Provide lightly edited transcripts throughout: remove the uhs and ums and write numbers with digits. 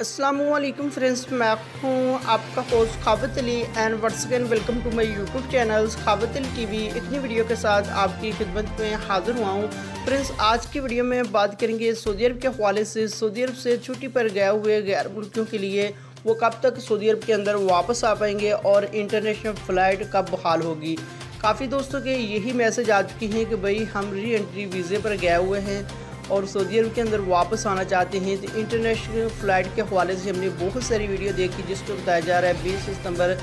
अस्सलामुअलैकुम फ्रेंड्स, मैं हूँ आपका host Khabat Ali and once again welcome to my YouTube channel Khabat Ali TV. इतनी वीडियो के साथ आपकी खिदमत में हाज़िर हुआ हूँ। फ्रेंड्स, आज की वीडियो में बात करेंगे सऊदी अरब के हवाले से। सऊदी अरब से छुट्टी पर गए हुए गैर मुल्कियों के लिए वो कब तक सऊदी अरब के अंदर वापस आ पाएंगे और इंटरनेशनल फ़्लाइट कब बहाल होगी। काफ़ी दोस्तों के यही मैसेज आ चुकी हैं कि भाई हम री एंट्री वीज़े पर गए हुए हैं और सऊदी अरब के अंदर वापस आना चाहते हैं। तो इंटरनेशनल फ़्लाइट के हवाले से हमने बहुत सारी वीडियो देखी जिसको बताया जा रहा है 20 सितंबर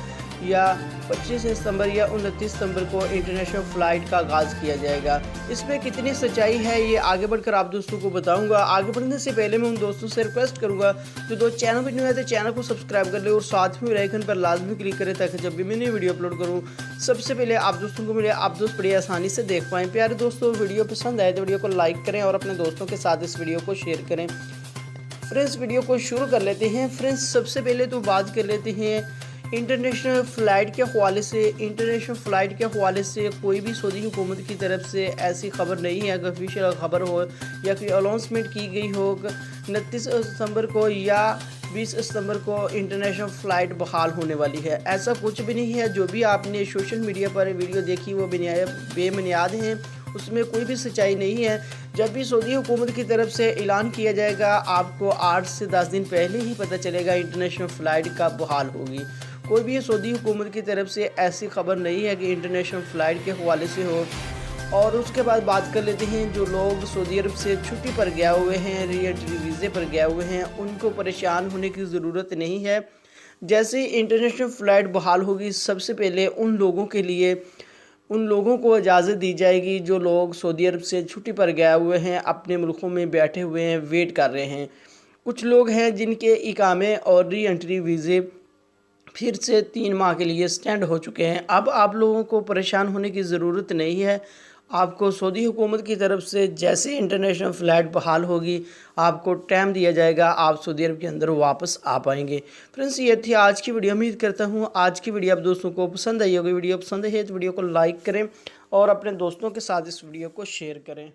या 25 सितंबर या 29 सितंबर को इंटरनेशनल फ़्लाइट का आगाज़ किया जाएगा। इसमें कितनी सच्चाई है ये आगे बढ़कर आप दोस्तों को बताऊंगा। आगे बढ़ने से पहले मैं उन दोस्तों से रिक्वेस्ट करूंगा जो दो चैनल पर न्यू है तो चैनल को सब्सक्राइब कर ले और साथ में बेल आइकन पर लाजमी क्लिक करें ताकि जब भी मैं नई वीडियो अपलोड करूँ सबसे पहले आप दोस्तों को मिले, आप दोस्त बड़ी आसानी से देख पाएँ। प्यारे दोस्तों, वीडियो पसंद आए तो वीडियो को लाइक करें और अपने दोस्तों के साथ इस वीडियो को शेयर करें। फ्रेंड्स, वीडियो को शुरू कर लेते हैं। फ्रेंड्स, सबसे पहले तो बात कर लेते हैं इंटरनेशनल फ़्लाइट के हवाले से। इंटरनेशनल फ़्लाइट के हवाले से कोई भी सऊदी हुकूमत की तरफ से ऐसी खबर नहीं है कि ऑफिशियल खबर हो या कोई अनाउंसमेंट की गई हो 29 सितंबर को या 20 सितंबर को इंटरनेशनल फ़्लाइट बहाल होने वाली है। ऐसा कुछ भी नहीं है। जो भी आपने सोशल मीडिया पर वीडियो देखी वो बेबुनियाद हैं, उसमें कोई भी सच्चाई नहीं है। जब भी सऊदी हुकूमत की तरफ से ऐलान किया जाएगा आपको 8 से 10 दिन पहले ही पता चलेगा इंटरनेशनल फ़्लाइट कब बहाल होगी। कोई भी सऊदी हुकूमत की तरफ से ऐसी खबर नहीं है कि इंटरनेशनल फ़्लाइट के हवाले से हो। और उसके बाद बात कर लेते हैं जो लोग सऊदी अरब से छुट्टी पर गए हुए हैं, री एंट्री वीज़े पर गए हुए हैं, उनको परेशान होने की ज़रूरत नहीं है। जैसे इंटरनेशनल फ़्लाइट बहाल होगी सबसे पहले उन लोगों को इजाज़त दी जाएगी जो लोग सऊदी अरब से छुट्टी पर गए हुए हैं, अपने मुल्कों में बैठे हुए हैं, वेट कर रहे हैं। कुछ लोग हैं जिनके इकामे और री एंट्री वीज़े फिर से 3 माह के लिए स्टैंड हो चुके हैं। अब आप लोगों को परेशान होने की ज़रूरत नहीं है। आपको सऊदी हुकूमत की तरफ से जैसे इंटरनेशनल फ़्लाइट बहाल होगी आपको टाइम दिया जाएगा, आप सऊदी अरब के अंदर वापस आ पाएंगे। फ्रेंड्स, ये थी आज की वीडियो। उम्मीद करता हूँ आज की वीडियो आप दोस्तों को पसंद आई होगी। वीडियो पसंद है तो वीडियो को लाइक करें और अपने दोस्तों के साथ इस वीडियो को शेयर करें।